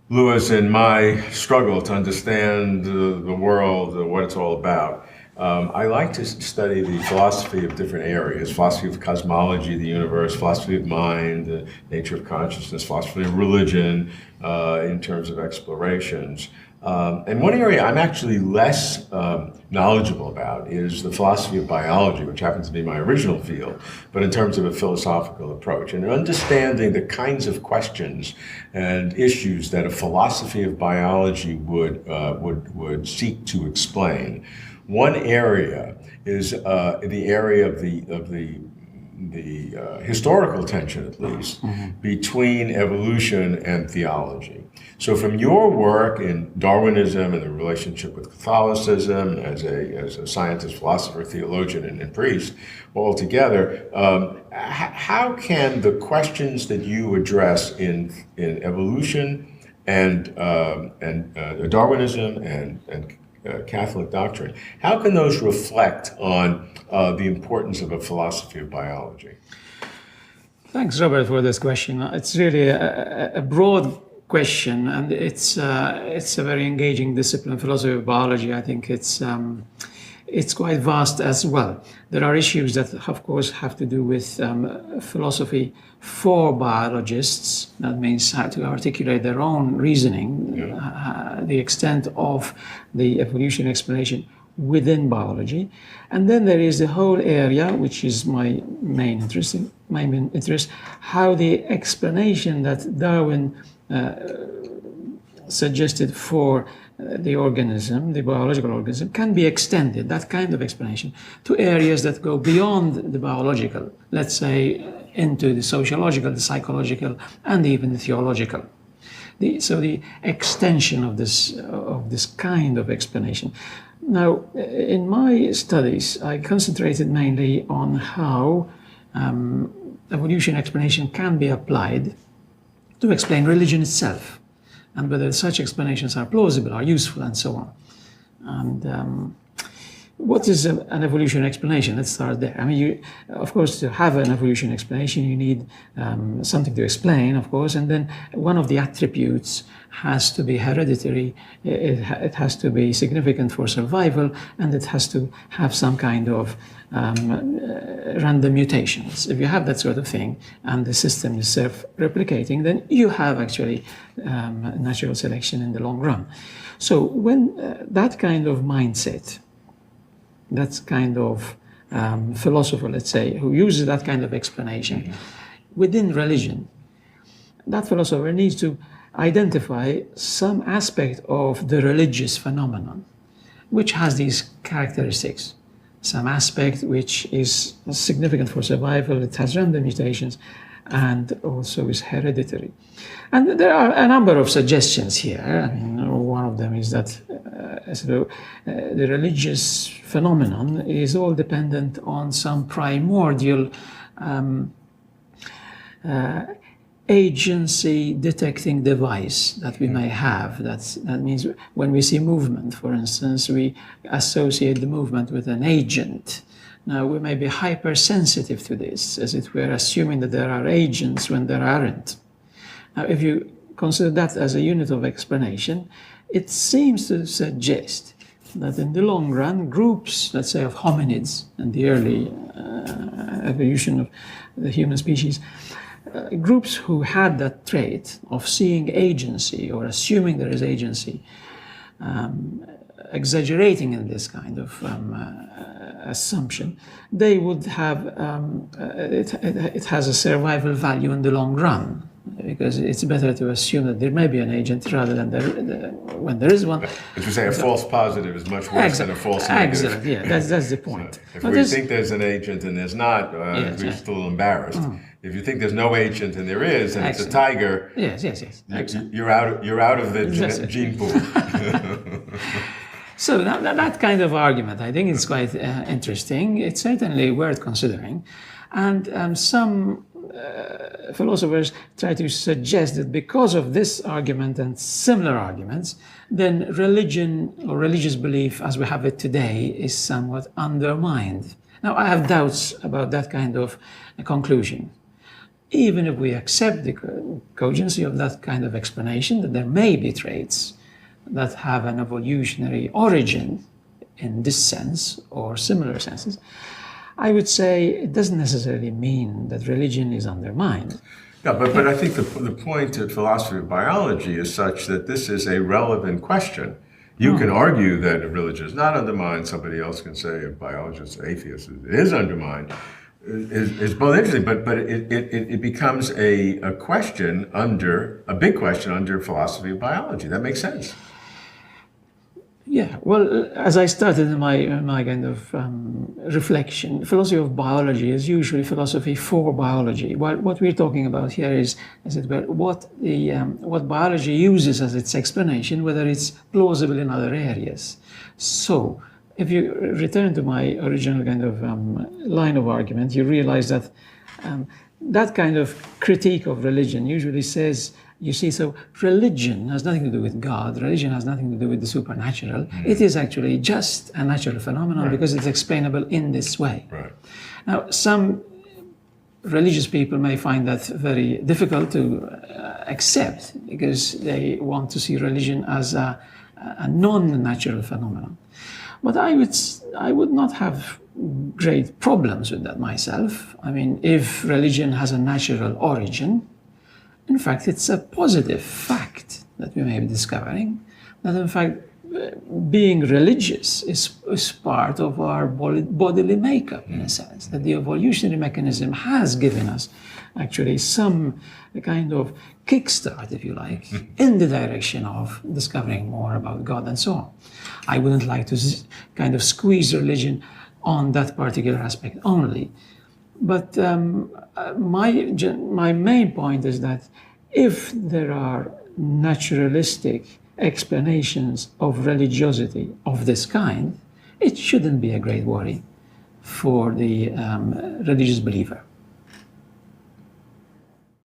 Lewis, in my struggle to understand the world, what it's all about, I like to study the philosophy of different areas: philosophy of cosmology, the universe, philosophy of mind, the nature of consciousness, philosophy of religion, in terms of explorations. And one area I'm actually less knowledgeable about is the philosophy of biology, which happens to be my original field, but in terms of a philosophical approach and understanding the kinds of questions and issues that a philosophy of biology would seek to explain. One area is the area of the historical tension, at least, between evolution and theology. So from your work in Darwinism and the relationship with Catholicism as a scientist, philosopher, theologian, and priest, all together, how can the questions that you address in evolution and Darwinism and Catholic doctrine, how can those reflect on the importance of a philosophy of biology? Thanks, Robert, for this question. It's really a broad question, and it's a very engaging discipline, philosophy of biology. I think it's quite vast as well. There are issues that, of course, have to do with philosophy for biologists. That means how to articulate their own reasoning, the extent of the evolution explanation within biology. And then there is the whole area, which is my main interest, how the explanation that Darwin suggested for the organism, the biological organism, can be extended, that kind of explanation, to areas that go beyond the biological, let's say into the sociological, the psychological, and even the theological. So the extension of this kind of explanation. Now, in my studies, I concentrated mainly on how evolution explanation can be applied to explain religion itself, and whether such explanations are plausible, are useful, and so on. And what is an evolution explanation? Let's start there. I mean, of course, to have an evolution explanation, you need something to explain, of course, and then one of the attributes has to be hereditary, it has to be significant for survival, and it has to have some kind of random mutations. If you have that sort of thing, and the system is self-replicating, then you have actually natural selection in the long run. So when that kind of mindset, that kind of philosopher, let's say, who uses that kind of explanation within religion, that philosopher needs to identify some aspect of the religious phenomenon which has these characteristics. Some aspect which is significant for survival, it has random mutations, and also is hereditary. And there are a number of suggestions here. I mean, one of them is that the religious phenomenon is all dependent on some primordial agency detecting device that we may have. That means when we see movement, for instance, we associate the movement with an agent. Now, we may be hypersensitive to this, as it were, assuming that there are agents when there aren't. Now, if you consider that as a unit of explanation, it seems to suggest that in the long run, groups, let's say, of hominids and the early evolution of the human species, groups who had that trait of seeing agency or assuming there is agency, exaggerating in this kind of assumption, they would have, it has a survival value in the long run, because it's better to assume that there may be an agent rather than when there is one. As you say, a false positive is much worse than a false negative. Excellent, yeah, that's the point. So if we think there's an agent and there's not, we're still embarrassed. If you think there's no agent and there is, and it's a tiger, yes. You're out of the gene pool. So that kind of argument, I think, is quite interesting. It's certainly worth considering, and some philosophers try to suggest that because of this argument and similar arguments, then religion or religious belief as we have it today is somewhat undermined. Now, I have doubts about that kind of conclusion. even if we accept the cogency of that kind of explanation, that there may be traits that have an evolutionary origin in this sense or similar senses, I would say it doesn't necessarily mean that religion is undermined. Yeah, but I think the point of philosophy of biology is such that this is a relevant question. You can argue that a religion is not undermined. Somebody else can say a biologist, atheist, is undermined. It's both interesting, but it becomes a question a big question under philosophy of biology. That makes sense. Yeah, well, as I started in my kind of reflection, philosophy of biology is usually philosophy for biology. What we're talking about here is it were what biology uses as its explanation, whether it's plausible in other areas. So, if you return to my original kind of line of argument, you realize that that kind of critique of religion usually says, you see, so religion has nothing to do with God, religion has nothing to do with the supernatural. It is actually just a natural phenomenon because it's explainable in this way. Right. Now, some religious people may find that very difficult to accept because they want to see religion as a non-natural phenomenon. But I would not have great problems with that myself. I mean, if religion has a natural origin, in fact, it's a positive fact that we may be discovering, that in fact, being religious is part of our bodily makeup, in a sense, that the evolutionary mechanism has given us actually some kind of kickstart, if you like, in the direction of discovering more about God and so on. I wouldn't like to kind of squeeze religion on that particular aspect only. But my main point is that if there are naturalistic explanations of religiosity of this kind, it shouldn't be a great worry for the religious believer.